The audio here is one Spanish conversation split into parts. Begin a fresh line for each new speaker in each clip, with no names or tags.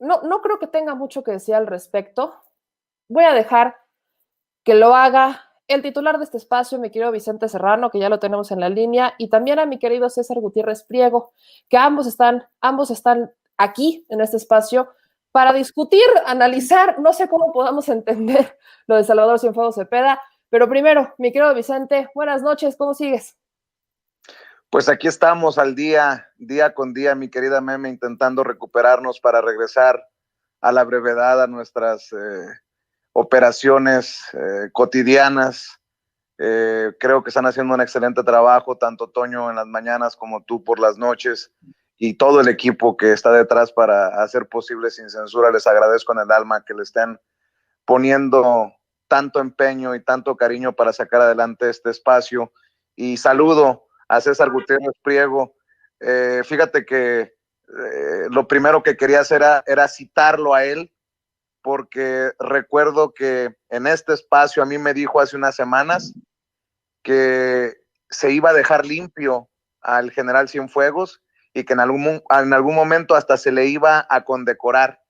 no creo que tenga mucho que decir al respecto. Voy a dejar que lo haga el titular de este espacio, mi querido Vicente Serrano, que ya lo tenemos en la línea, y también a mi querido César Gutiérrez Priego, que ambos están aquí en este espacio para discutir, analizar, no sé cómo podamos entender lo de Salvador Cienfuegos Cepeda, pero primero, mi querido Vicente, buenas noches, ¿cómo sigues?
Pues aquí estamos al día con día, mi querida Meme, intentando recuperarnos para regresar a la brevedad, a nuestras operaciones cotidianas. Creo que están haciendo un excelente trabajo, tanto Toño en las mañanas como tú por las noches, y todo el equipo que está detrás para hacer posible Sin Censura. Les agradezco en el alma que le estén poniendo tanto empeño y tanto cariño para sacar adelante este espacio. Y saludo a César Gutiérrez Priego. Fíjate que lo primero que quería hacer era citarlo a él, porque recuerdo que en este espacio a mí me dijo hace unas semanas que se iba a dejar limpio al general Cienfuegos y que en algún momento hasta se le iba a condecorar.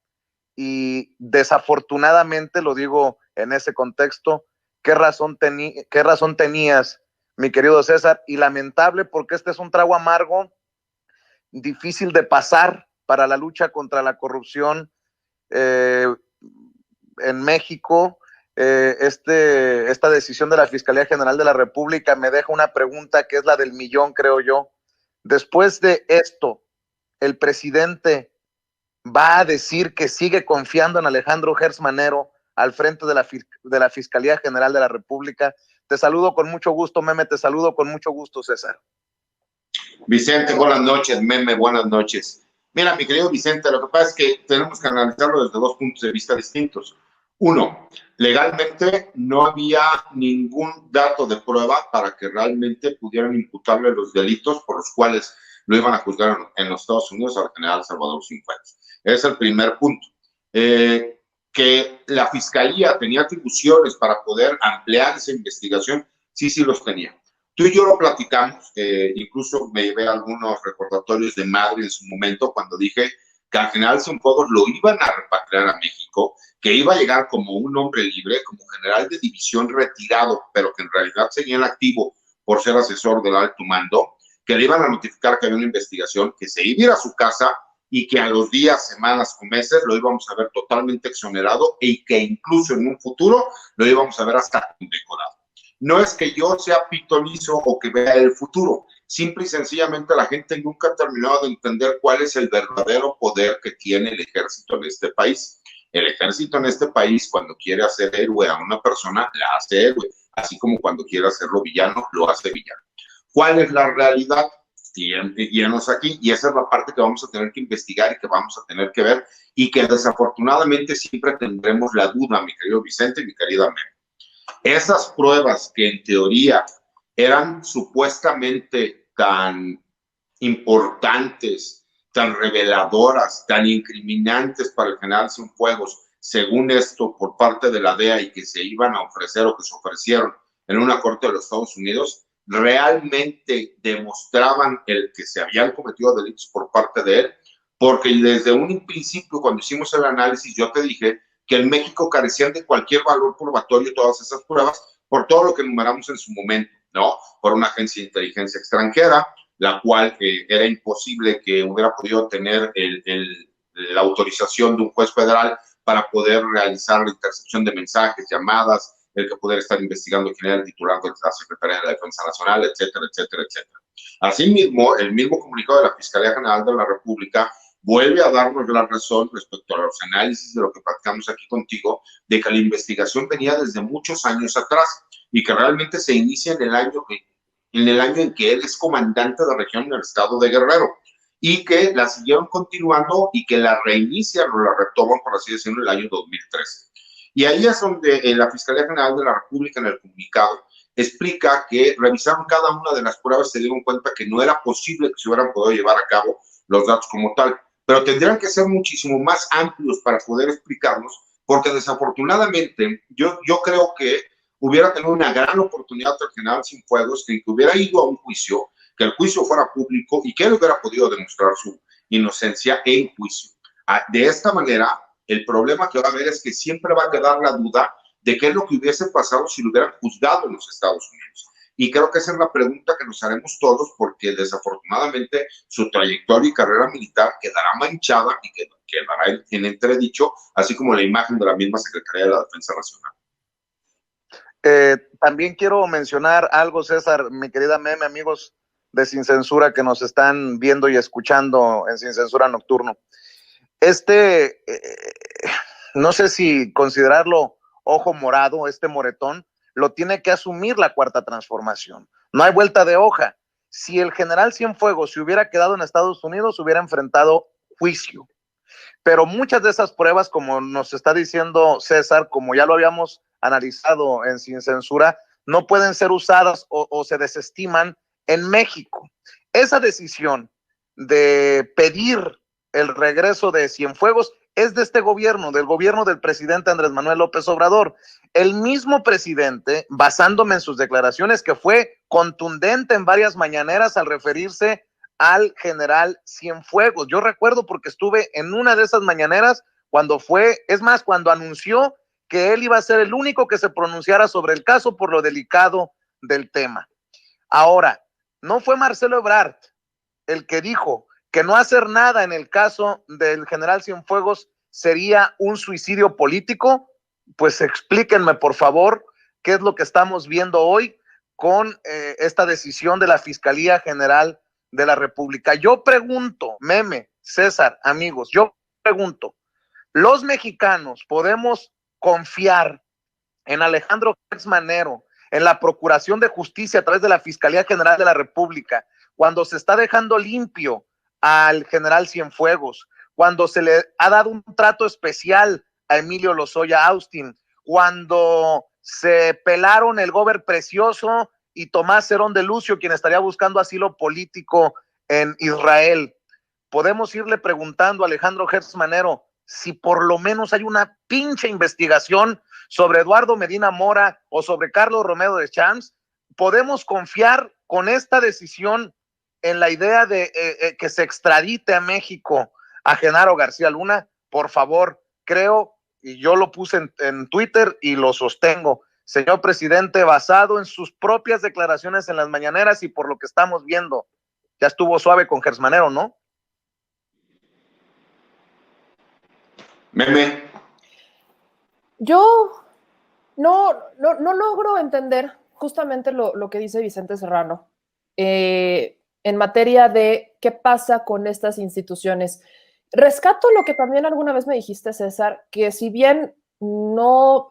Y desafortunadamente, lo digo en ese contexto, ¿qué razón tenías, mi querido César? Y lamentable, porque este es un trago amargo, difícil de pasar para la lucha contra la corrupción en México. Esta decisión de la Fiscalía General de la República me deja una pregunta que es la del millón, creo yo. Después de esto, el presidente va a decir que sigue confiando en Alejandro Gertz Manero al frente de la Fiscalía General de la República. Te saludo con mucho gusto, Meme, te saludo con mucho gusto, César.
Vicente, buenas noches. Meme, buenas noches. Mira, mi querido Vicente, lo que pasa es que tenemos que analizarlo desde dos puntos de vista distintos. Uno, legalmente no había ningún dato de prueba para que realmente pudieran imputarle los delitos por los cuales lo iban a juzgar en los Estados Unidos al general Salvador Cienfuegos. Ese es el primer punto. Que la Fiscalía tenía atribuciones para poder ampliar esa investigación, sí los tenía. Tú y yo lo platicamos, incluso me llevé algunos recordatorios de Madrid en su momento cuando dije que al general Cienfuegos lo iban a repatriar a México, que iba a llegar como un hombre libre, como general de división retirado, pero que en realidad seguía en activo por ser asesor del alto mando, que le iban a notificar que había una investigación, que se iba a ir a su casa y que a los días, semanas o meses lo íbamos a ver totalmente exonerado y que incluso en un futuro lo íbamos a ver hasta condecorado. No es que yo sea pitonizo o que vea el futuro, simple y sencillamente la gente nunca ha terminado de entender cuál es el verdadero poder que tiene el ejército en este país. El ejército en este país, cuando quiere hacer héroe a una persona, la hace héroe, así como cuando quiere hacerlo villano, lo hace villano. ¿Cuál es la realidad? Guíanos aquí, y esa es la parte que vamos a tener que investigar y que vamos a tener que ver, y que desafortunadamente siempre tendremos la duda, mi querido Vicente y mi querida Meme. Esas pruebas que en teoría eran supuestamente tan importantes, tan reveladoras, tan incriminantes para el general Cienfuegos, según esto por parte de la DEA, y que se iban a ofrecer o que se ofrecieron en una corte de los Estados Unidos, realmente demostraban el que se habían cometido delitos por parte de él, porque desde un principio, cuando hicimos el análisis, yo te dije que en México carecían de cualquier valor probatorio todas esas pruebas, por todo lo que enumeramos en su momento, ¿no? Por una agencia de inteligencia extranjera, la cual era imposible que hubiera podido tener la autorización de un juez federal para poder realizar la intercepción de mensajes, llamadas, el que pudiera estar investigando quién era el titular de la Secretaría de la Defensa Nacional, etcétera, etcétera, etcétera. Asimismo, el mismo comunicado de la Fiscalía General de la República vuelve a darnos la razón respecto a los análisis de lo que platicamos aquí contigo, de que la investigación venía desde muchos años atrás y que realmente se inicia en el año en que él es comandante de región en el estado de Guerrero, y que la siguieron continuando y que la reinician o la retoman, por así decirlo, en el año 2013. Y ahí es donde la Fiscalía General de la República, en el comunicado, explica que revisaron cada una de las pruebas y se dieron cuenta que no era posible que se hubieran podido llevar a cabo los datos como tal, pero tendrían que ser muchísimo más amplios para poder explicarnos, porque desafortunadamente yo creo que hubiera tenido una gran oportunidad el general Cienfuegos, que hubiera ido a un juicio, que el juicio fuera público y que él hubiera podido demostrar su inocencia en juicio. De esta manera, el problema que va a haber es que siempre va a quedar la duda de qué es lo que hubiese pasado si lo hubieran juzgado en los Estados Unidos. Y creo que esa es la pregunta que nos haremos todos, porque desafortunadamente su trayectoria y carrera militar quedará manchada y quedará en entredicho, así como la imagen de la misma Secretaría de la Defensa Nacional.
También quiero mencionar algo, César, mi querida Meme, amigos de Sin Censura que nos están viendo y escuchando en Sin Censura Nocturno. No sé si considerarlo ojo morado, este moretón, lo tiene que asumir la Cuarta Transformación. No hay vuelta de hoja. Si el general Cienfuegos se hubiera quedado en Estados Unidos, hubiera enfrentado juicio. Pero muchas de esas pruebas, como nos está diciendo César, como ya lo habíamos analizado en Sin Censura, no pueden ser usadas o se desestiman en México. Esa decisión de pedir el regreso de Cienfuegos es de este gobierno, del gobierno del presidente Andrés Manuel López Obrador. El mismo presidente, basándome en sus declaraciones, que fue contundente en varias mañaneras al referirse al general Cienfuegos. Yo recuerdo porque estuve en una de esas mañaneras cuando anunció que él iba a ser el único que se pronunciara sobre el caso por lo delicado del tema. Ahora, no fue Marcelo Ebrard el que dijo que no hacer nada en el caso del general Cienfuegos sería un suicidio político. Pues explíquenme, por favor, qué es lo que estamos viendo hoy con esta decisión de la Fiscalía General de la República. Yo pregunto, Meme, César, amigos, yo pregunto, ¿los mexicanos podemos confiar en Alejandro Gertz Manero, en la Procuración de Justicia a través de la Fiscalía General de la República, cuando se está dejando limpio al general Cienfuegos, cuando se le ha dado un trato especial a Emilio Lozoya Austin, cuando se pelaron el Gober Precioso y Tomás Herón de Lucio, quien estaría buscando asilo político en Israel? Podemos irle preguntando a Alejandro Gertz Manero si por lo menos hay una pinche investigación sobre Eduardo Medina Mora o sobre Carlos Romero de Champs. ¿Podemos confiar con esta decisión en la idea de que se extradite a México a Genaro García Luna? Por favor, creo, y yo lo puse en Twitter y lo sostengo, señor presidente, basado en sus propias declaraciones en las mañaneras y por lo que estamos viendo, ya estuvo suave con Gertz Manero, ¿no?
Meme.
Yo no logro entender justamente lo que dice Vicente Serrano en materia de qué pasa con estas instituciones. Rescato lo que también alguna vez me dijiste, César, que si bien no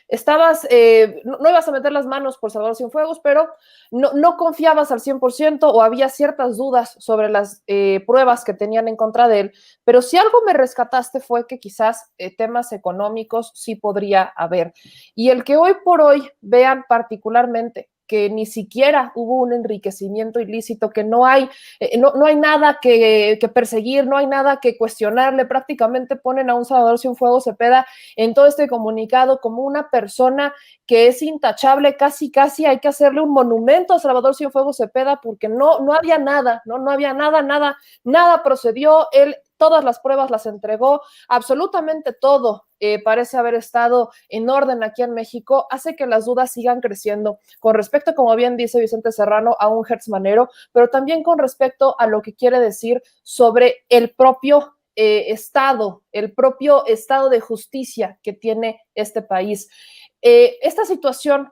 no ibas a meter las manos por Salvador Cienfuegos, pero no confiabas al 100% o había ciertas dudas sobre las pruebas que tenían en contra de él, pero si algo me rescataste fue que quizás temas económicos sí podría haber. Y el que hoy por hoy vean particularmente que ni siquiera hubo un enriquecimiento ilícito, que no hay nada que perseguir, no hay nada que cuestionarle, prácticamente ponen a un Salvador Cienfuegos Cepeda en todo este comunicado como una persona que es intachable, casi hay que hacerle un monumento a Salvador Cienfuegos Cepeda porque no había nada, no había nada procedió, él todas las pruebas las entregó, absolutamente todo parece haber estado en orden aquí en México, hace que las dudas sigan creciendo con respecto, como bien dice Vicente Serrano, a un Gertz Manero, pero también con respecto a lo que quiere decir sobre el propio Estado de justicia que tiene este país. Esta situación,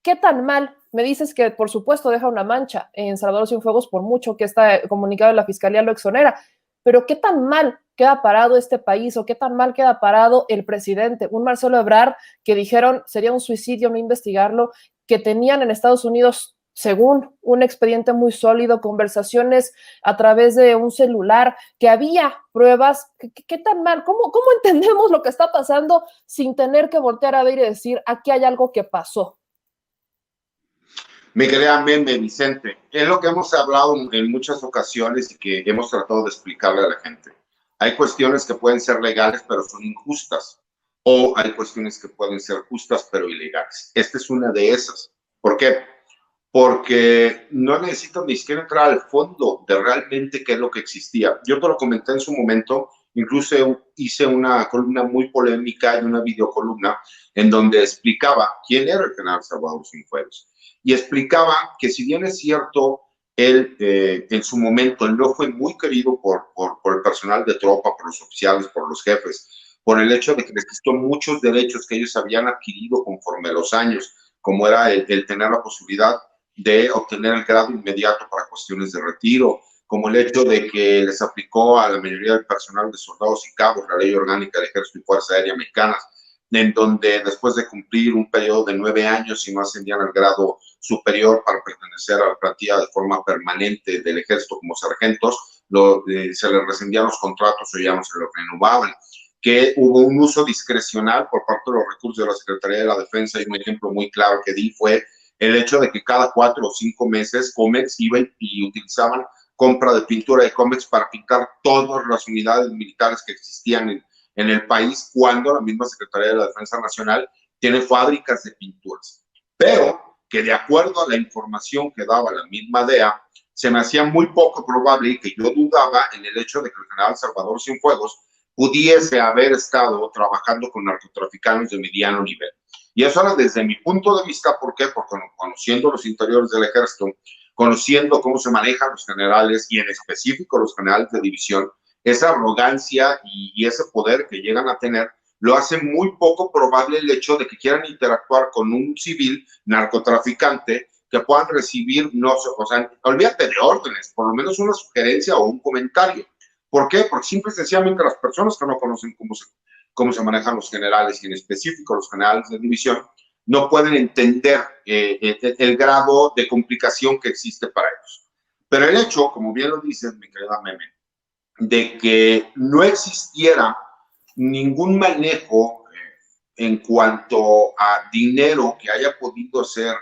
¿qué tan mal? Me dices que, por supuesto, deja una mancha en Salvador Cienfuegos por mucho que está comunicado en la Fiscalía lo exonera, pero ¿qué tan mal queda parado este país o qué tan mal queda parado el presidente? Un Marcelo Ebrard que dijeron sería un suicidio no investigarlo, que tenían en Estados Unidos, según un expediente muy sólido, conversaciones a través de un celular, que había pruebas. ¿Qué tan mal? ¿Cómo entendemos lo que está pasando sin tener que voltear a ver y decir aquí hay algo que pasó?
Mi querida Meme, Vicente, es lo que hemos hablado en muchas ocasiones y que hemos tratado de explicarle a la gente. Hay cuestiones que pueden ser legales pero son injustas, o hay cuestiones que pueden ser justas pero ilegales. Esta es una de esas. ¿Por qué? Porque no necesito ni siquiera entrar al fondo de realmente qué es lo que existía. Yo te lo comenté en su momento incluso hice una columna muy polémica y una videocolumna en donde explicaba quién era el general Salvador Cienfuegos. Y explicaba que si bien es cierto, él en su momento él no fue muy querido por el personal de tropa, por los oficiales, por los jefes, por el hecho de que les quitó muchos derechos que ellos habían adquirido conforme a los años, como era el tener la posibilidad de obtener el grado inmediato para cuestiones de retiro, como el hecho de que les aplicó a la mayoría del personal de soldados y cabos la ley orgánica del Ejército y Fuerza Aérea Mexicanas, en donde después de cumplir un periodo de 9 años, si no ascendían al grado superior para pertenecer a la plantilla de forma permanente del Ejército como sargentos, se les rescindían los contratos o ya no se los renovaban, que hubo un uso discrecional por parte de los recursos de la Secretaría de la Defensa, y un ejemplo muy claro que di fue el hecho de que cada 4 o 5 meses Comex iba y utilizaban compra de pintura de Comex para pintar todas las unidades militares que existían en el país, cuando la misma Secretaría de la Defensa Nacional tiene fábricas de pinturas. Pero que de acuerdo a la información que daba la misma DEA, se me hacía muy poco probable y que yo dudaba en el hecho de que el general Salvador Cienfuegos pudiese haber estado trabajando con narcotraficantes de mediano nivel. Y eso era desde mi punto de vista. ¿Por qué? Porque conociendo los interiores del ejército, conociendo cómo se manejan los generales y en específico los generales de división, esa arrogancia y ese poder que llegan a tener lo hace muy poco probable el hecho de que quieran interactuar con un civil narcotraficante, que puedan recibir, no sé, o sea, olvídate de órdenes, por lo menos una sugerencia o un comentario. ¿Por qué? Porque simple y sencillamente las personas que no conocen cómo se manejan los generales, y en específico los generales de división, no pueden entender el grado de complicación que existe para ellos. Pero el hecho, como bien lo dices, mi querida Meme, de que no existiera ningún manejo en cuanto a dinero que haya podido ser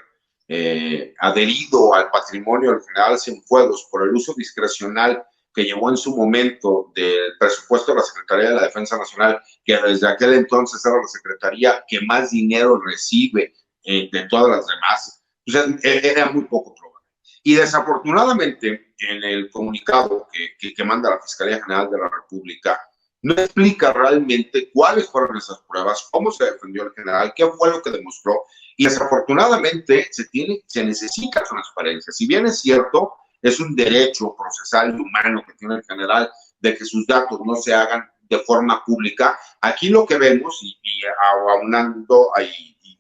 adherido al patrimonio del general Cienfuegos por el uso discrecional que llevó en su momento del presupuesto de la Secretaría de la Defensa Nacional, que desde aquel entonces era la secretaría que más dinero recibe de todas las demás, pues era muy poco probable. Y desafortunadamente, en el comunicado que manda la Fiscalía General de la República, no explica realmente cuáles fueron esas pruebas, cómo se defendió el general, qué fue lo que demostró, y desafortunadamente se necesita transparencia. Si bien es cierto, es un derecho procesal y humano que tiene el general de que sus datos no se hagan de forma pública, aquí lo que vemos, y aunando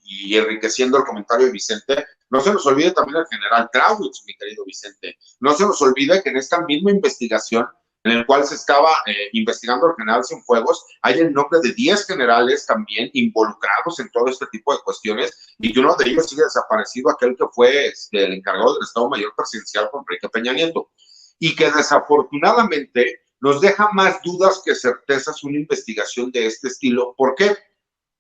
y enriqueciendo el comentario de Vicente, no se nos olvide también el general Kraus, mi querido Vicente. No se nos olvide que en esta misma investigación en el cual se estaba investigando al general Cienfuegos, hay el nombre de 10 generales también involucrados en todo este tipo de cuestiones, y uno de ellos sigue desaparecido, aquel que fue el encargado del Estado Mayor Presidencial con Enrique Peña Nieto, y que desafortunadamente nos deja más dudas que certezas una investigación de este estilo. ¿Por qué?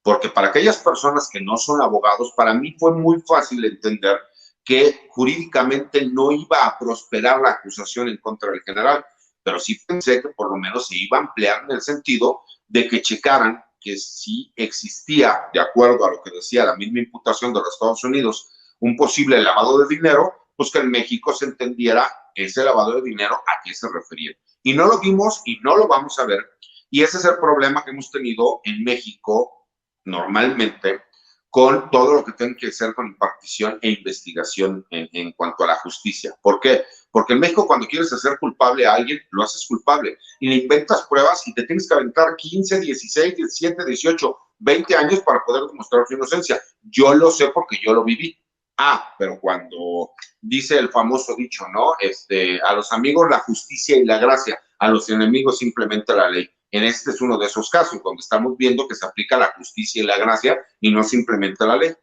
Porque para aquellas personas que no son abogados, para mí fue muy fácil entender que jurídicamente no iba a prosperar la acusación en contra del general, pero sí pensé que por lo menos se iba a ampliar en el sentido de que checaran que si existía, de acuerdo a lo que decía la misma imputación de los Estados Unidos, un posible lavado de dinero, pues que en México se entendiera ese lavado de dinero a qué se refería. Y no lo vimos y no lo vamos a ver. Y ese es el problema que hemos tenido en México normalmente con todo lo que tiene que ver con impartición e investigación en cuanto a la justicia. ¿Por qué? Porque en México, cuando quieres hacer culpable a alguien, lo haces culpable y le inventas pruebas y te tienes que aventar 15, 16, 17, 18, 20 años para poder demostrar su inocencia. Yo lo sé porque yo lo viví. Pero cuando dice el famoso dicho, ¿no? A los amigos la justicia y la gracia, a los enemigos simplemente la ley. En este es uno de esos casos donde estamos viendo que se aplica la justicia y la gracia y no simplemente la ley.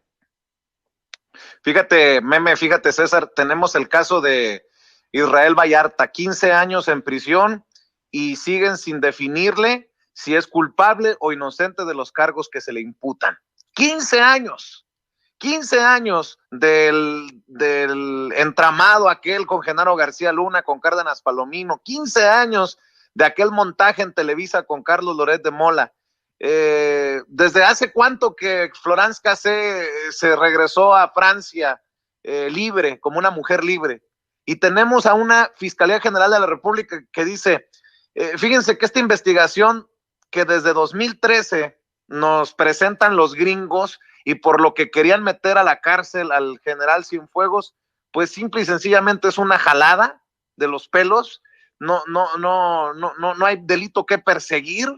Fíjate, Meme, fíjate, César, tenemos el caso de Israel Vallarta, 15 años en prisión y siguen sin definirle si es culpable o inocente de los cargos que se le imputan. 15 años del entramado aquel con Genaro García Luna, con Cárdenas Palomino, 15 años de aquel montaje en Televisa con Carlos Loret de Mola. ¿Desde hace cuánto que Florence Cassé se regresó a Francia libre, como una mujer libre? Y tenemos a una Fiscalía General de la República que dice, Fíjense que esta investigación que desde 2013 nos presentan los gringos y por lo que querían meter a la cárcel al general Cienfuegos, pues simple y sencillamente es una jalada de los pelos. No hay delito que perseguir.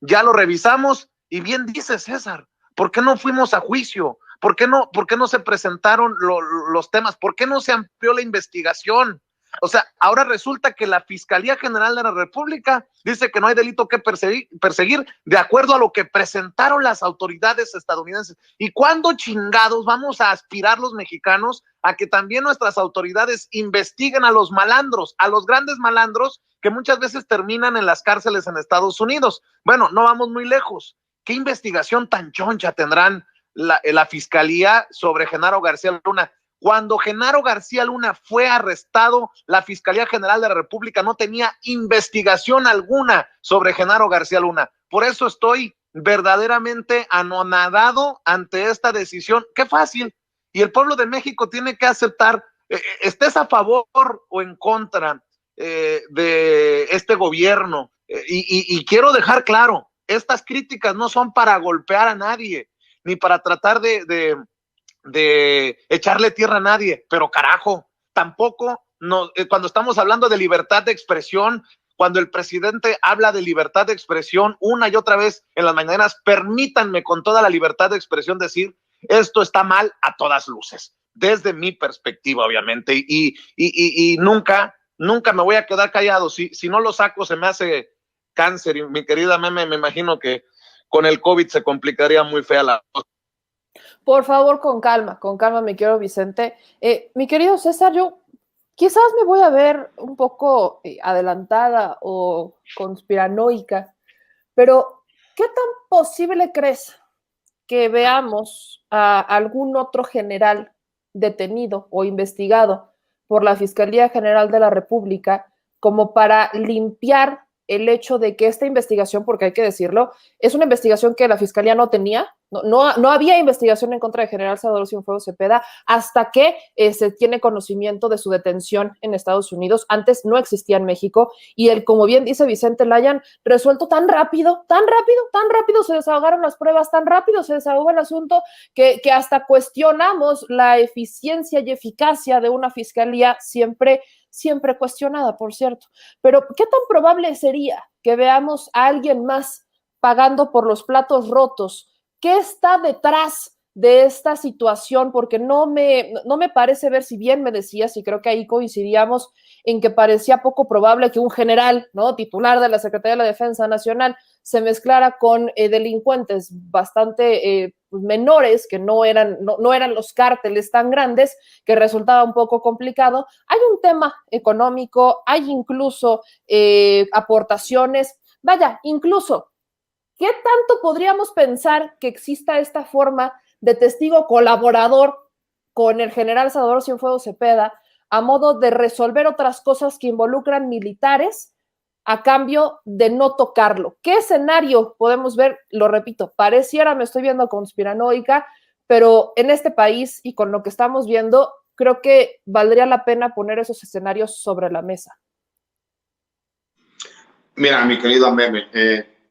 Ya lo revisamos y bien dice César, ¿por qué no fuimos a juicio? ¿Por qué no se presentaron los temas? ¿Por qué no se amplió la investigación? O sea, ahora resulta que la Fiscalía General de la República dice que no hay delito que perseguir de acuerdo a lo que presentaron las autoridades estadounidenses. ¿Y cuándo chingados vamos a aspirar los mexicanos a que también nuestras autoridades investiguen a los malandros, a los grandes malandros que muchas veces terminan en las cárceles en Estados Unidos? Bueno, no vamos muy lejos. ¿Qué investigación tan choncha tendrán la Fiscalía sobre Genaro García Luna? Cuando Genaro García Luna fue arrestado, la Fiscalía General de la República no tenía investigación alguna sobre Genaro García Luna. Por eso estoy verdaderamente anonadado ante esta decisión. ¡Qué fácil! Y el pueblo de México tiene que aceptar, estés a favor o en contra de este gobierno. Y quiero dejar claro, estas críticas no son para golpear a nadie, ni para tratar de echarle tierra a nadie, pero carajo, tampoco cuando estamos hablando de libertad de expresión, cuando el presidente habla de libertad de expresión una y otra vez en las mañaneras, permítanme con toda la libertad de expresión decir, esto está mal a todas luces, desde mi perspectiva, obviamente, y nunca me voy a quedar callado. Si no lo saco se me hace cáncer, y mi querida Meme, me imagino que con el COVID se complicaría muy fea la cosa.
Por favor, con calma, mi querido Vicente. Mi querido César, yo quizás me voy a ver un poco adelantada o conspiranoica, pero ¿qué tan posible crees que veamos a algún otro general detenido o investigado por la Fiscalía General de la República como para limpiar el hecho de que esta investigación, porque hay que decirlo, es una investigación que la Fiscalía no tenía, no había investigación en contra de General Salvador Cienfuegos Cepeda hasta que se tiene conocimiento de su detención en Estados Unidos. Antes no existía en México y como bien dice Vicente, la hayan resuelto tan rápido, se desahogaron las pruebas, tan rápido se desahogó el asunto que hasta cuestionamos la eficiencia y eficacia de una fiscalía siempre cuestionada, por cierto. Pero ¿qué tan probable sería que veamos a alguien más pagando por los platos rotos? ¿Qué está detrás de esta situación? Porque no me parece ver, si bien me decías, y creo que ahí coincidíamos en que parecía poco probable que un general, ¿no?, titular de la Secretaría de la Defensa Nacional se mezclara con delincuentes bastante menores, que no eran los cárteles tan grandes, que resultaba un poco complicado. Hay un tema económico, hay incluso aportaciones, vaya, incluso, ¿qué tanto podríamos pensar que exista esta forma de testigo colaborador con el general Salvador Cienfuegos Cepeda a modo de resolver otras cosas que involucran militares a cambio de no tocarlo? ¿Qué escenario podemos ver? Lo repito, pareciera, me estoy viendo conspiranoica, pero en este país y con lo que estamos viendo, creo que valdría la pena poner esos escenarios sobre la mesa.
Mira, mi querido Meme,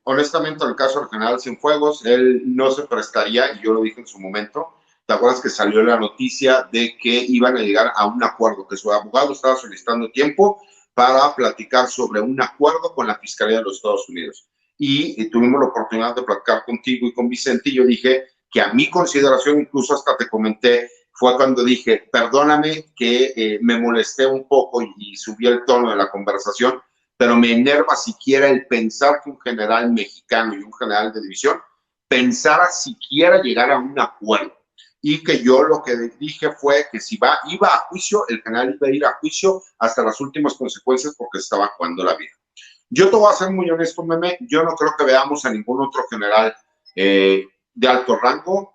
honestamente, en el caso del general Cienfuegos, él no se prestaría, y yo lo dije en su momento. ¿Te acuerdas que salió la noticia de que iban a llegar a un acuerdo, que su abogado estaba solicitando tiempo para platicar sobre un acuerdo con la Fiscalía de los Estados Unidos? Y tuvimos la oportunidad de platicar contigo y con Vicente, y yo dije que a mi consideración, incluso hasta te comenté, fue cuando dije, perdóname que me molesté un poco y subí el tono de la conversación, pero me enerva siquiera el pensar que un general mexicano y un general de división pensara siquiera llegar a un acuerdo. Y que yo lo que dije fue que si iba a juicio, el general iba a ir a juicio hasta las últimas consecuencias porque estaba jugando la vida. Yo te voy a ser muy honesto, Meme, yo no creo que veamos a ningún otro general de alto rango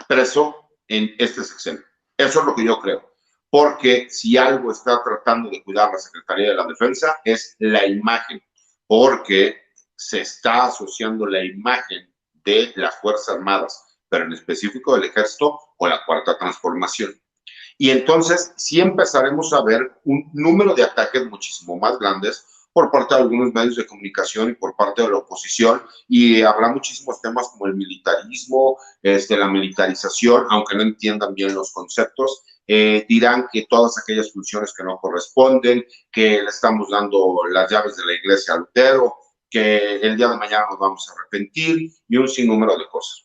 preso en este sexenio. Eso es lo que yo creo. Porque si algo está tratando de cuidar la Secretaría de la Defensa es la imagen, porque se está asociando la imagen de las Fuerzas Armadas, pero en específico del Ejército, con la Cuarta Transformación. Y entonces sí empezaremos a ver un número de ataques muchísimo más grandes, por parte de algunos medios de comunicación y por parte de la oposición, y habrá muchísimos temas como el militarismo, la militarización, aunque no entiendan bien los conceptos, dirán que todas aquellas funciones que no corresponden, que le estamos dando las llaves de la iglesia a Lutero, que el día de mañana nos vamos a arrepentir y un sinnúmero de cosas.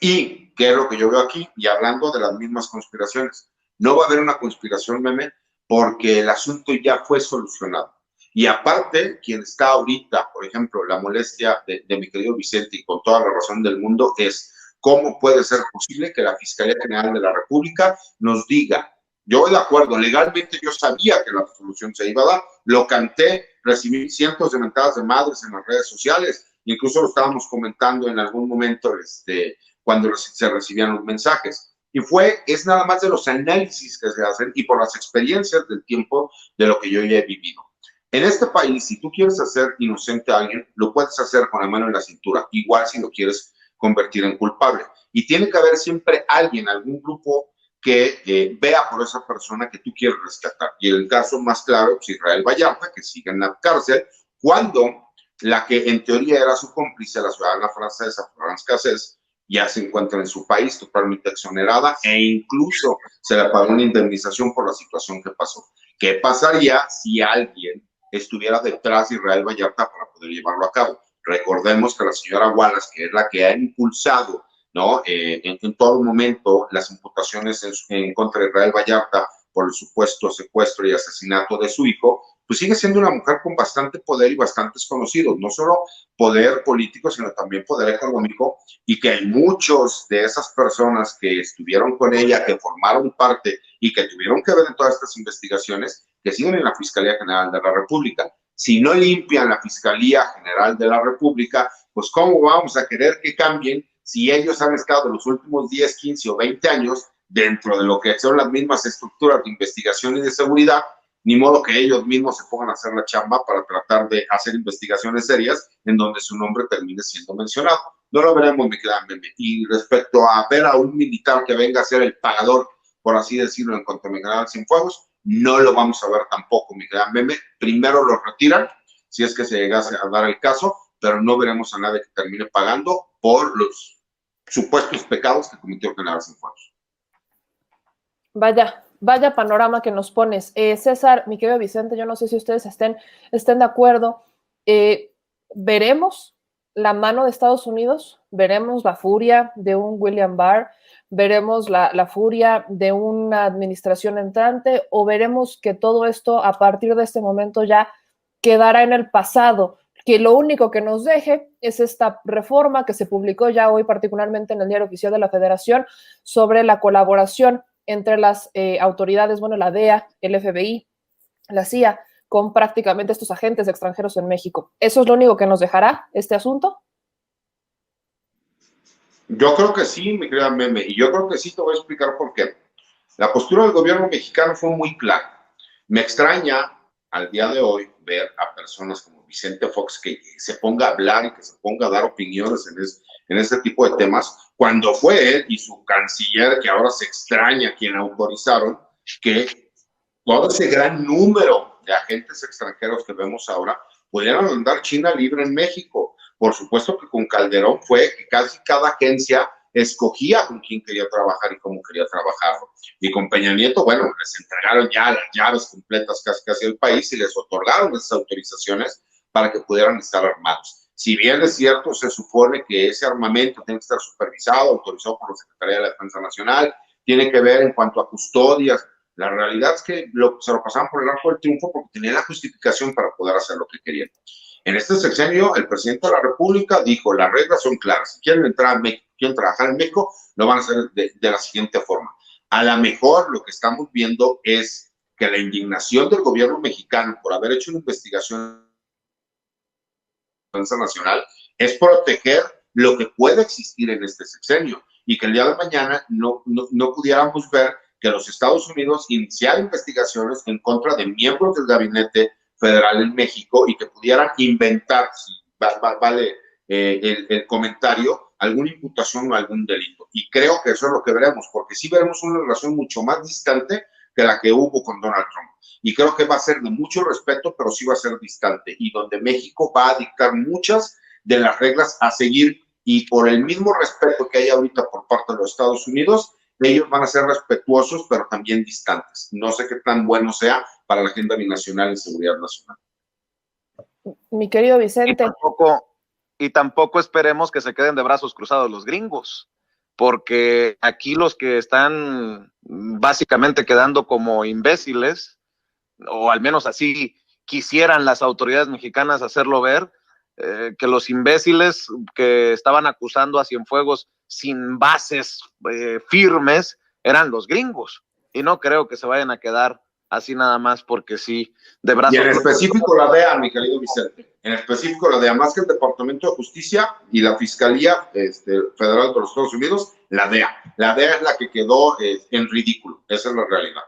Y qué es lo que yo veo aquí, y hablando de las mismas conspiraciones, no va a haber una conspiración, meme, porque el asunto ya fue solucionado. Y aparte, quien está ahorita, por ejemplo, la molestia de mi querido Vicente, y con toda la razón del mundo, es cómo puede ser posible que la Fiscalía General de la República nos diga, yo voy de acuerdo, legalmente yo sabía que la solución se iba a dar, lo canté, recibí cientos de mentadas de madres en las redes sociales, incluso lo estábamos comentando en algún momento cuando se recibían los mensajes. Y es nada más de los análisis que se hacen y por las experiencias del tiempo de lo que yo ya he vivido. En este país, si tú quieres hacer inocente a alguien, lo puedes hacer con la mano en la cintura, igual si lo quieres convertir en culpable. Y tiene que haber siempre alguien, algún grupo que vea por esa persona que tú quieres rescatar. Y el caso más claro es Israel Vallarta, que sigue en la cárcel, cuando la que en teoría era su cómplice, la ciudadana francesa, Florence Cassés, ya se encuentra en su país totalmente exonerada e incluso se le pagó una indemnización por la situación que pasó. ¿Qué pasaría si alguien estuviera detrás de Israel Vallarta para poder llevarlo a cabo? Recordemos que la señora Wallace, que es la que ha impulsado, ¿no? En todo momento las imputaciones en contra de Israel Vallarta por el supuesto secuestro y asesinato de su hijo, pues sigue siendo una mujer con bastante poder y bastantes conocidos, no solo poder político, sino también poder económico, y que hay muchos de esas personas que estuvieron con ella, que formaron parte y que tuvieron que ver en todas estas investigaciones, que siguen en la Fiscalía General de la República. Si no limpian la Fiscalía General de la República, pues ¿cómo vamos a querer que cambien si ellos han estado los últimos 10, 15 o 20 años dentro de lo que son las mismas estructuras de investigación y de seguridad? Ni modo que ellos mismos se pongan a hacer la chamba para tratar de hacer investigaciones serias en donde su nombre termine siendo mencionado. No lo veremos, mi querida Meme. Y respecto a ver a un militar que venga a ser el pagador, por así decirlo, en cuanto a mi general Cienfuegos, no lo vamos a ver tampoco, mi querida Meme. Primero lo retiran, si es que se llegase a dar el caso, pero no veremos a nadie que termine pagando por los supuestos pecados que cometió el general Cienfuegos.
Vaya panorama que nos pones. César, mi querido Vicente, yo no sé si ustedes estén de acuerdo. ¿Veremos la mano de Estados Unidos? ¿Veremos la furia de un William Barr? ¿Veremos la furia de una administración entrante? ¿O veremos que todo esto a partir de este momento ya quedará en el pasado? Que lo único que nos deje es esta reforma que se publicó ya hoy, particularmente en el Diario Oficial de la Federación, sobre la colaboración entre las autoridades, bueno, la DEA, el FBI, la CIA, con prácticamente estos agentes extranjeros en México. ¿Eso es lo único que nos dejará este asunto?
Yo creo que sí, mi querida Meme, y yo creo que sí, te voy a explicar por qué. La postura del gobierno mexicano fue muy clara. Me extraña al día de hoy ver a personas como Vicente Fox que se ponga a hablar y que se ponga a dar opiniones en este tipo de temas, cuando fue él y su canciller, que ahora se extraña quien autorizaron, que todo ese gran número de agentes extranjeros que vemos ahora pudieran andar China libre en México. Por supuesto que con Calderón fue que casi cada agencia escogía con quién quería trabajar y cómo quería trabajarlo. Y con Peña Nieto, bueno, les entregaron ya las llaves completas casi al país y les otorgaron esas autorizaciones para que pudieran estar armados. Si bien es cierto, se supone que ese armamento tiene que estar supervisado, autorizado por la Secretaría de la Defensa Nacional, tiene que ver en cuanto a custodias. La realidad es que se lo pasaban por el arco del triunfo porque tenía la justificación para poder hacer lo que querían. En este sexenio, el presidente de la República dijo, las reglas son claras. Si quieren entrar a México, quieren trabajar en México, lo van a hacer de la siguiente forma. A lo mejor lo que estamos viendo es que la indignación del gobierno mexicano por haber hecho una investigación nacional es proteger lo que puede existir en este sexenio y que el día de mañana no pudiéramos ver que los Estados Unidos iniciaran investigaciones en contra de miembros del gabinete federal en México y que pudieran inventar, si vale el comentario, alguna imputación o algún delito. Y creo que eso es lo que veremos, porque sí veremos una relación mucho más distante que la que hubo con Donald Trump. Y creo que va a ser de mucho respeto, pero sí va a ser distante, y donde México va a dictar muchas de las reglas a seguir, y por el mismo respeto que hay ahorita por parte de los Estados Unidos, ellos van a ser respetuosos, pero también distantes. No sé qué tan bueno sea para la agenda binacional y seguridad nacional.
Mi querido Vicente.
Y tampoco esperemos que se queden de brazos cruzados los gringos, porque aquí los que están básicamente quedando como imbéciles, o al menos así quisieran las autoridades mexicanas hacerlo ver, que los imbéciles que estaban acusando a Cienfuegos sin bases firmes eran los gringos, y no creo que se vayan a quedar así nada más porque sí, de brazos.
Y en específico la DEA, mi querido Vicente, en específico la DEA, más que el Departamento de Justicia y la Fiscalía Federal de los Estados Unidos, la DEA. La DEA es la que quedó en ridículo, esa es la realidad.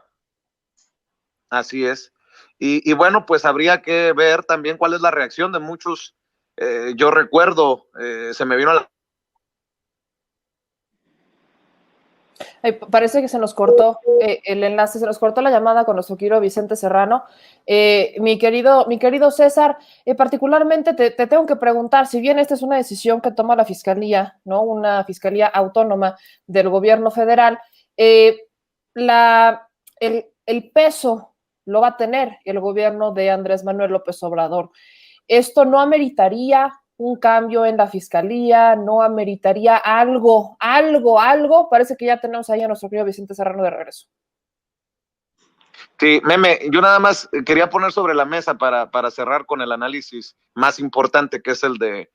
Así es. Y bueno, pues habría que ver también cuál es la reacción de muchos. Yo recuerdo, se me vino a la...
Parece que se nos cortó el enlace, se nos cortó la llamada con nuestro querido Vicente Serrano. Mi querido César, particularmente te tengo que preguntar, si bien esta es una decisión que toma la Fiscalía, ¿no? Una Fiscalía autónoma del gobierno federal, el peso lo va a tener el gobierno de Andrés Manuel López Obrador. ¿Esto no ameritaría un cambio en la fiscalía? ¿No ameritaría algo? Parece que ya tenemos ahí a nuestro querido Vicente Serrano de regreso.
Sí, Meme, yo nada más quería poner sobre la mesa para cerrar con el análisis más importante, que es el de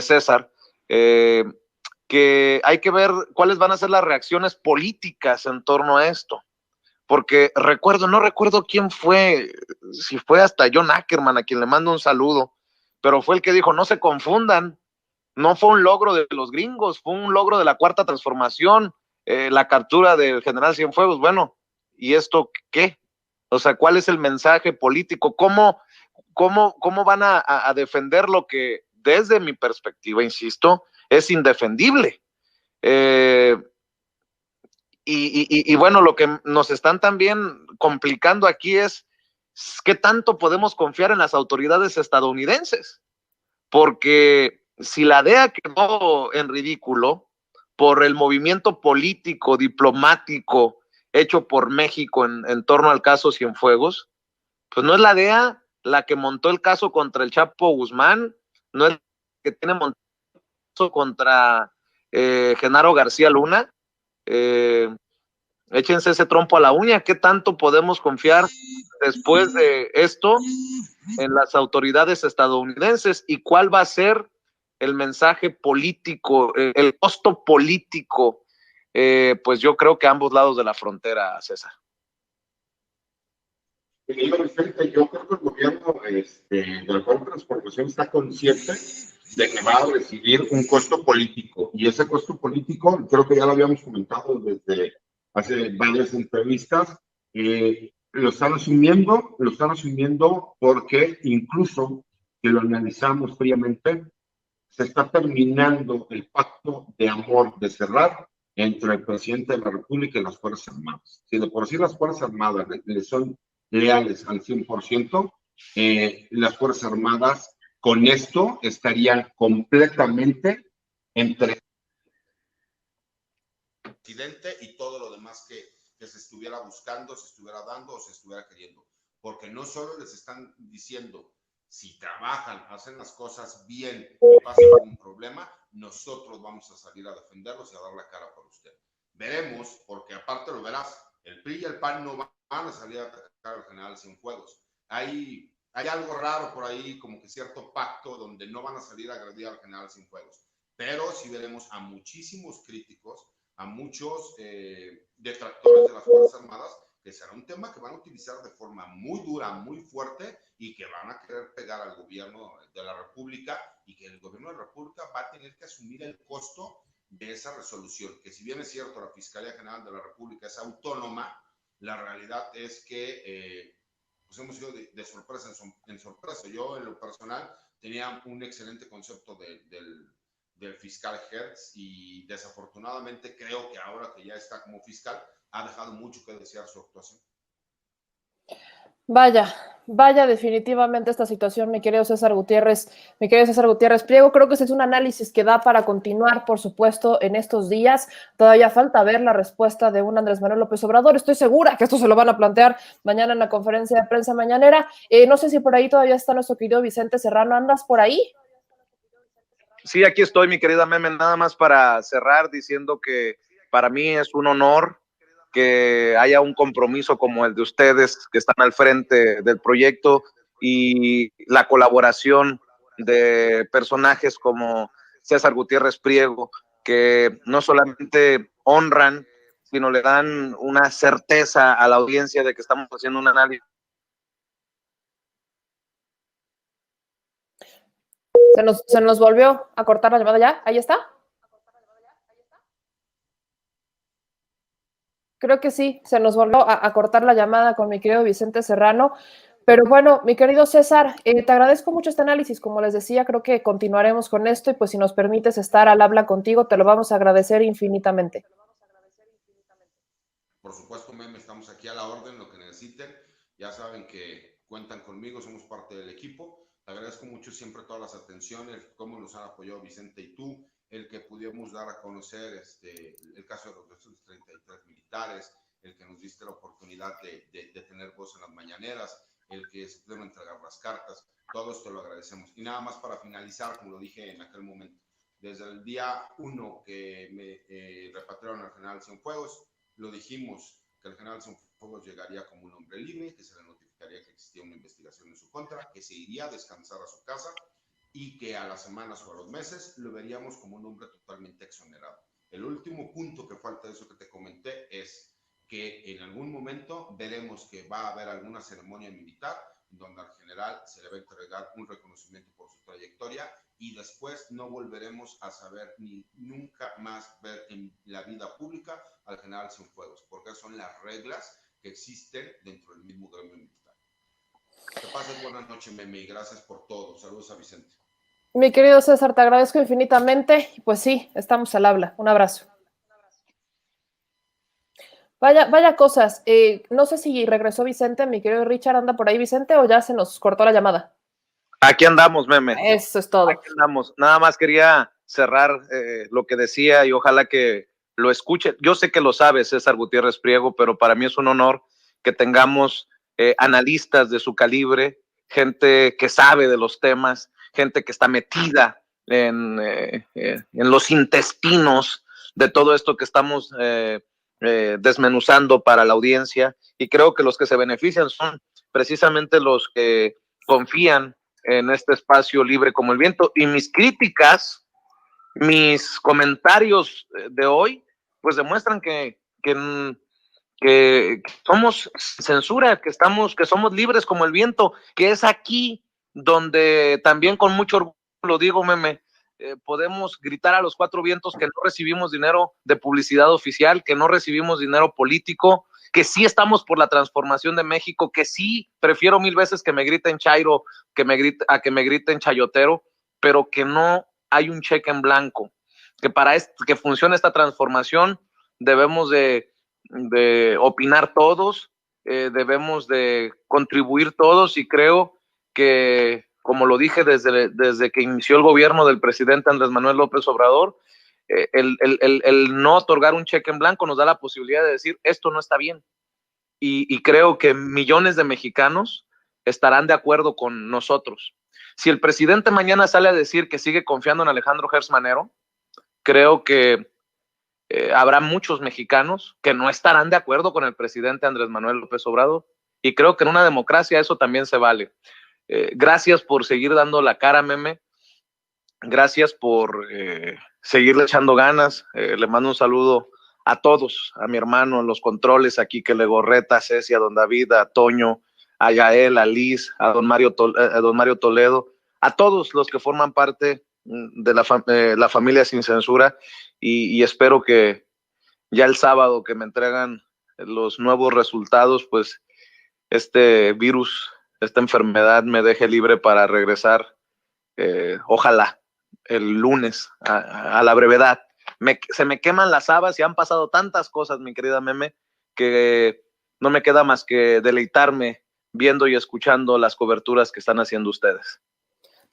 César, que hay que ver cuáles van a ser las reacciones políticas en torno a esto. Porque no recuerdo quién fue, si fue hasta John Ackerman, a quien le mando un saludo, pero fue el que dijo, no se confundan, no fue un logro de los gringos, fue un logro de la Cuarta Transformación, la captura del general Cienfuegos. Bueno, ¿y esto qué? O sea, ¿cuál es el mensaje político? ¿Cómo van a defender lo que, desde mi perspectiva, insisto, es indefendible? Y bueno, lo que nos están también complicando aquí es qué tanto podemos confiar en las autoridades estadounidenses, porque si la DEA quedó en ridículo por el movimiento político, diplomático hecho por México en torno al caso Cienfuegos, pues no es la DEA la que montó el caso contra el Chapo Guzmán, no es la que tiene montado el caso contra Genaro García Luna. Échense ese trompo a la uña. ¿Qué tanto podemos confiar después de esto en las autoridades estadounidenses? ¿Y cuál va a ser el mensaje político, el costo político? Pues yo creo que a ambos lados de la frontera, César.
Querido Vicente, yo creo que el gobierno de la Transportación está consciente de que va a recibir un costo político, y ese costo político, creo que ya lo habíamos comentado desde hace varias entrevistas, lo están asumiendo porque incluso, si lo analizamos fríamente, se está terminando el pacto de amor de cerrar entre el presidente de la República y las Fuerzas Armadas. Si de por sí las Fuerzas Armadas le son leales al 100%, las Fuerzas Armadas con esto estarían completamente entre el presidente y todo lo demás que se estuviera buscando, se estuviera dando o se estuviera queriendo. Porque no solo les están diciendo, si trabajan, hacen las cosas bien y pasa algún problema, nosotros vamos a salir a defenderlos y a dar la cara por usted. Veremos, porque aparte lo verás, el PRI y el PAN no van a salir a atacar al general Cienfuegos. Hay algo raro por ahí, como que cierto pacto donde no van a salir a agredir al general Cienfuegos. Pero sí veremos a muchísimos críticos, a muchos detractores de las Fuerzas Armadas, que será un tema que van a utilizar de forma muy dura, muy fuerte, y que van a querer pegar al gobierno de la República, y que el gobierno de la República va a tener que asumir el costo de esa resolución, que si bien es cierto, la Fiscalía General de la República es autónoma, la realidad es que pues hemos ido de sorpresa en sorpresa. Yo, en lo personal, tenía un excelente concepto del fiscal Hertz, y desafortunadamente creo que ahora que ya está como fiscal, ha dejado mucho que desear su actuación.
Vaya, vaya definitivamente esta situación, mi querido César Gutiérrez Priego. Creo que ese es un análisis que da para continuar, por supuesto, en estos días. Todavía falta ver la respuesta de un Andrés Manuel López Obrador. Estoy segura que esto se lo van a plantear mañana en la conferencia de prensa mañanera. No sé si por ahí todavía está nuestro querido Vicente Serrano. ¿Andas por ahí?
Sí, aquí estoy, mi querida Meme, nada más para cerrar diciendo que para mí es un honor que haya un compromiso como el de ustedes que están al frente del proyecto y la colaboración de personajes como César Gutiérrez Priego, que no solamente honran, sino le dan una certeza a la audiencia de que estamos haciendo un análisis.
Se nos volvió a cortar la llamada ya. ¿Ahí está? Creo que sí, se nos volvió a cortar la llamada con mi querido Vicente Serrano. Pero bueno, mi querido César, te agradezco mucho este análisis. Como les decía, creo que continuaremos con esto y pues si nos permites estar al habla contigo, te lo vamos a agradecer infinitamente.
Por supuesto, Meme, estamos aquí a la orden, lo que necesiten. Ya saben que cuentan conmigo, somos parte del equipo. Te agradezco mucho siempre todas las atenciones, cómo nos han apoyado Vicente y tú, el que pudimos dar a conocer el caso de los 233 militares, el que nos diste la oportunidad de tener voz en las mañaneras, el que se pudieron entregar las cartas. Todo esto lo agradecemos. Y nada más para finalizar, como lo dije en aquel momento, desde el día 1 que me repatriaron al general Cienfuegos, lo dijimos, que el general Cienfuegos llegaría como un hombre libre, que se le notificaría que existía una investigación en su contra, que se iría a descansar a su casa y que a las semanas o a los meses lo veríamos como un hombre totalmente exonerado. El último punto que falta de eso que te comenté es que en algún momento veremos que va a haber alguna ceremonia militar donde al general se le va a entregar un reconocimiento por su trayectoria y después no volveremos a saber ni nunca más ver en la vida pública al general Cienfuegos, porque son las reglas que existen dentro del mismo gremio militar. Que pases buenas noches, Meme, y gracias por todo. Saludos a Vicente.
Mi querido César, te agradezco infinitamente. Pues sí, estamos al habla. Un abrazo. Vaya, vaya cosas. No sé si regresó Vicente, mi querido Richard, ¿anda por ahí Vicente o ya se nos cortó la llamada?
Aquí andamos, Meme.
Eso es todo.
Aquí andamos. Nada más quería cerrar lo que decía y ojalá que lo escuche. Yo sé que lo sabe César Gutiérrez Priego, pero para mí es un honor que tengamos analistas de su calibre, gente que sabe de los temas, gente que está metida en los intestinos de todo esto que estamos desmenuzando para la audiencia. Y creo que los que se benefician son precisamente los que confían en este espacio libre como el viento. Y mis críticas, mis comentarios de hoy, pues demuestran que somos censura, que somos libres como el viento, que es aquí donde también con mucho orgullo lo digo, Meme, podemos gritar a los cuatro vientos que no recibimos dinero de publicidad oficial, que no recibimos dinero político, que sí estamos por la transformación de México, que sí prefiero mil veces que me griten Chairo a que me griten Chayotero, pero que no hay un cheque en blanco, que para que funcione esta transformación debemos de opinar todos, debemos de contribuir todos y creo que, como lo dije desde que inició el gobierno del presidente Andrés Manuel López Obrador, el no otorgar un cheque en blanco nos da la posibilidad de decir esto no está bien y creo que millones de mexicanos estarán de acuerdo con nosotros. Si el presidente mañana sale a decir que sigue confiando en Alejandro Gertz Manero, creo que habrá muchos mexicanos que no estarán de acuerdo con el presidente Andrés Manuel López Obrador y creo que en una democracia eso también se vale. Gracias por seguir dando la cara, Meme. Gracias por seguirle echando ganas. Le mando un saludo a todos, a mi hermano en los controles aquí, que le gorreta, a Ceci, a don David, a Toño, a Yael, a Liz, a don Mario Toledo, a todos los que forman parte de la familia Sin Censura y espero que ya el sábado que me entregan los nuevos resultados, pues este virus, esta enfermedad me deje libre para regresar, ojalá, el lunes a la brevedad. Se me queman las habas y han pasado tantas cosas, mi querida Meme, que no me queda más que deleitarme viendo y escuchando las coberturas que están haciendo ustedes.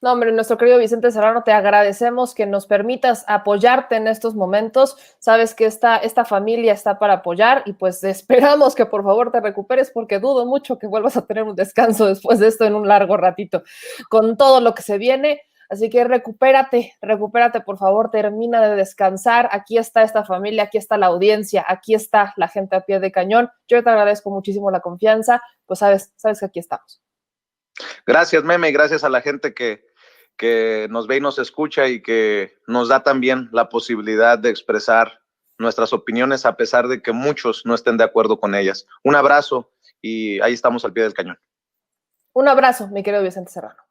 No, hombre, nuestro querido Vicente Serrano, te agradecemos que nos permitas apoyarte en estos momentos. Sabes que esta familia está para apoyar y pues esperamos que por favor te recuperes porque dudo mucho que vuelvas a tener un descanso después de esto en un largo ratito con todo lo que se viene. Así que recupérate por favor, termina de descansar. Aquí está esta familia, aquí está la audiencia, aquí está la gente a pie de cañón. Yo te agradezco muchísimo la confianza, pues sabes que aquí estamos.
Gracias, Meme, y gracias a la gente que nos ve y nos escucha y que nos da también la posibilidad de expresar nuestras opiniones a pesar de que muchos no estén de acuerdo con ellas. Un abrazo y ahí estamos al pie del cañón.
Un abrazo, mi querido Vicente Serrano.